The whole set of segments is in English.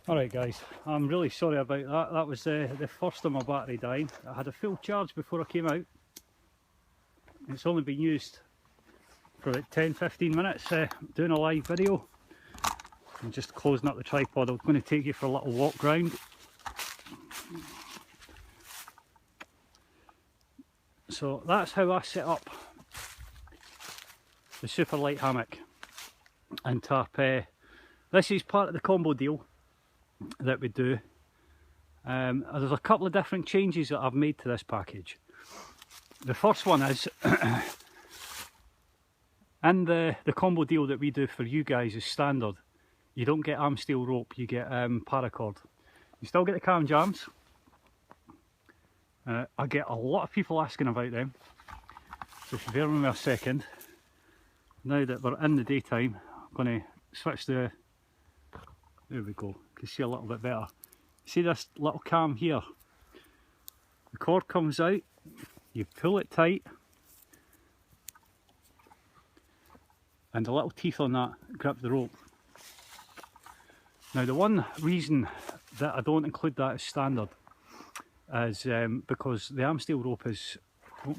Alright guys, I'm really sorry about that. That was the first of my battery dying. I had a full charge before I came out. It's only been used for about 10-15 minutes doing a live video. I'm just closing up the tripod. I'm going to take you for a little walk round. So that's how I set up the super light hammock and tarp. This is part of the combo deal that we do. There's a couple of different changes that I've made to this package. The first one is in the combo deal that we do for you guys is standard. You don't get arm steel rope, you get paracord. You still get the cam jams. I get a lot of people asking about them, so if you bear with me a second. Now that we're in the daytime, I'm going to switch the, there we go, you can see a little bit better. See this little cam here? The cord comes out, you pull it tight, and the little teeth on that grip the rope. Now the one reason that I don't include that as standard is because the arm steel rope is, oh,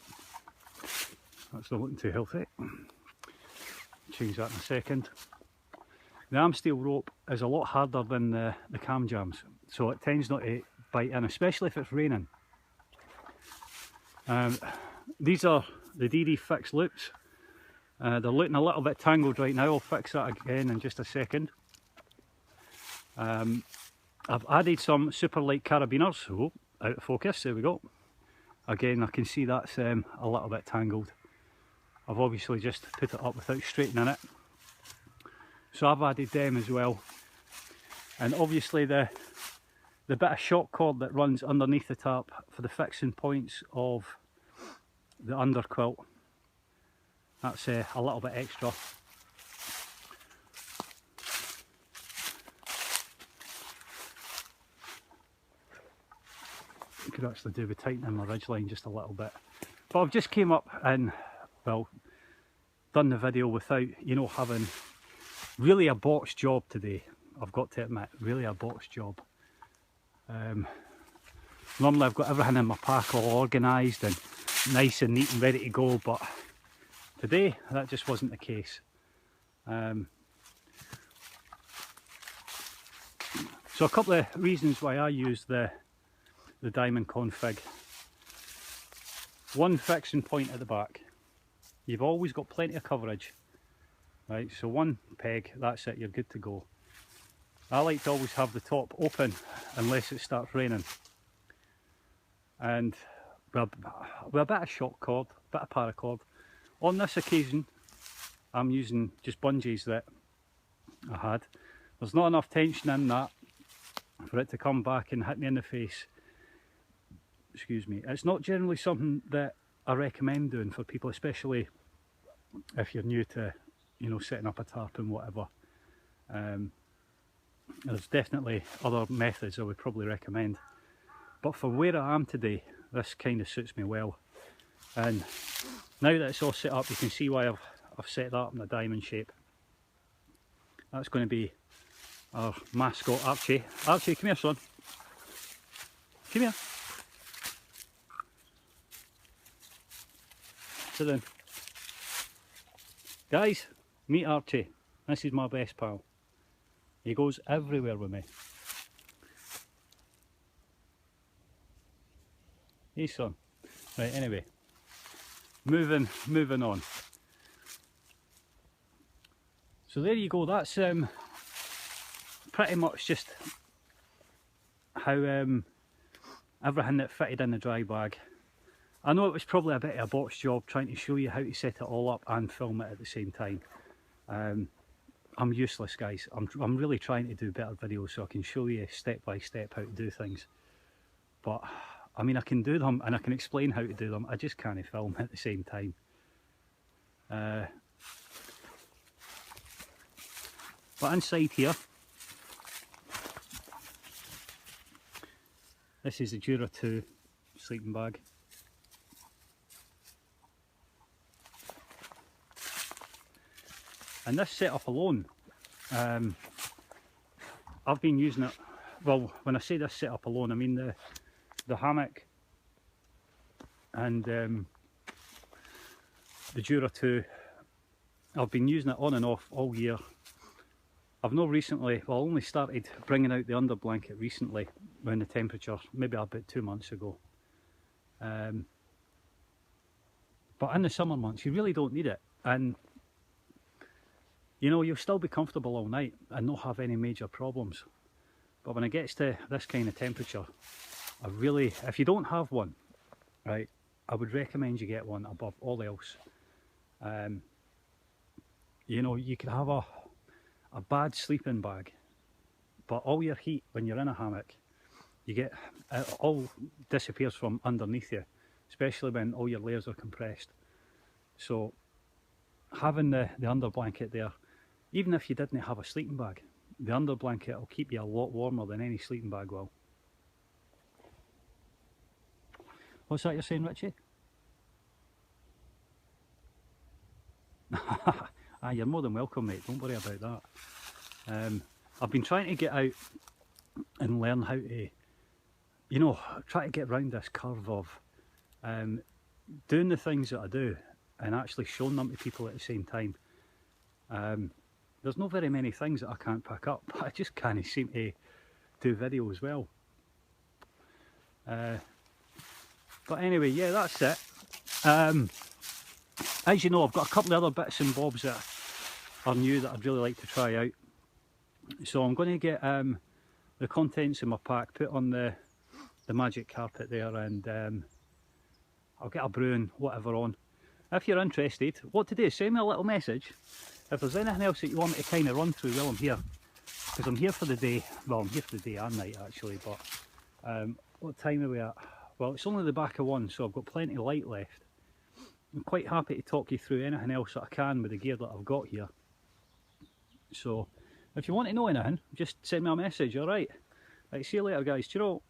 that's not looking too healthy, change that in a second. The arm steel rope is a lot harder than the cam jams, so it tends not to bite in, especially if it's raining. These are the DD fixed loops. They're looking a little bit tangled right now. I'll fix that again in just a second. I've added some super light carabiners. Oh, out of focus, there we go. Again, I can see that's a little bit tangled. I've obviously just put it up without straightening it. So I've added them as well. And obviously the bit of shock cord that runs underneath the tarp for the fixing points of the under quilt, that's a little bit extra. You could actually do with tightening my ridge line just a little bit. But I've just came up and, well, done the video without, you know, having really a botched job today. I've got to admit, really a botched job. Normally I've got everything in my pack all organised and nice and neat and ready to go, but today that just wasn't the case. So a couple of reasons why I use the diamond config. One fixing point at the back. You've always got plenty of coverage, right? So one peg, that's it, you're good to go. I like to always have the top open unless it starts raining. And with a bit of shock cord, a bit of paracord. On this occasion, I'm using just bungees that I had. There's not enough tension in that for it to come back and hit me in the face. Excuse me. It's not generally something that I recommend doing for people, especially if you're new to, you know, setting up a tarp and whatever. There's definitely other methods I would probably recommend, but for where I am today, this kind of suits me well. And now that it's all set up, you can see why I've set that up in a diamond shape. That's going to be our mascot, Archie. Archie, come here, son. Come here. Sit down. Guys, meet Archie. This is my best pal. He goes everywhere with me. Hey, son. Right, anyway. Moving on. So there you go. That's pretty much just how everything that fitted in the dry bag. I know it was probably a bit of a botched job trying to show you how to set it all up and film it at the same time. I'm useless, guys. I'm really trying to do better videos so I can show you step by step how to do things. But I mean, I can do them and I can explain how to do them. I just can't film at the same time. But inside here, this is the Dura 2 sleeping bag. And this setup alone, I've been using it well, when I say this setup alone, I mean the hammock and the Dura 2. I've been using it on and off all year. I've not recently, well, I only started bringing out the under blanket recently when the temperature, maybe about 2 months ago. But in the summer months, you really don't need it. And, you know, you'll still be comfortable all night and not have any major problems. But when it gets to this kind of temperature, I really, if you don't have one, right, I would recommend you get one above all else. You know, you could have a bad sleeping bag, but all your heat when you're in a hammock, you get, it all disappears from underneath you, especially when all your layers are compressed. So having the under blanket there, even if you didn't have a sleeping bag, the under blanket will keep you a lot warmer than any sleeping bag will. What's that you're saying, Richie? Ah, you're more than welcome, mate, don't worry about that. I've been trying to get out and learn how to, you know, try to get around this curve of doing the things that I do and actually showing them to people at the same time. There's not very many things that I can't pick up, but I just can't seem to do video as well. But anyway, yeah, that's it. As you know, I've got a couple of other bits and bobs that are new that I'd really like to try out. So I'm going to get the contents in my pack put on the magic carpet there, and I'll get a brew and whatever on. If you're interested, what to do, send me a little message. If there's anything else that you want me to kind of run through while I'm here, because I'm here for the day, well, I'm here for the day and night actually, but what time are we at? Well, it's only the back of 1, so I've got plenty of light left. I'm quite happy to talk you through anything else that I can with the gear that I've got here. So if you want to know anything, just send me a message, alright? Right, see you later guys, cheerio.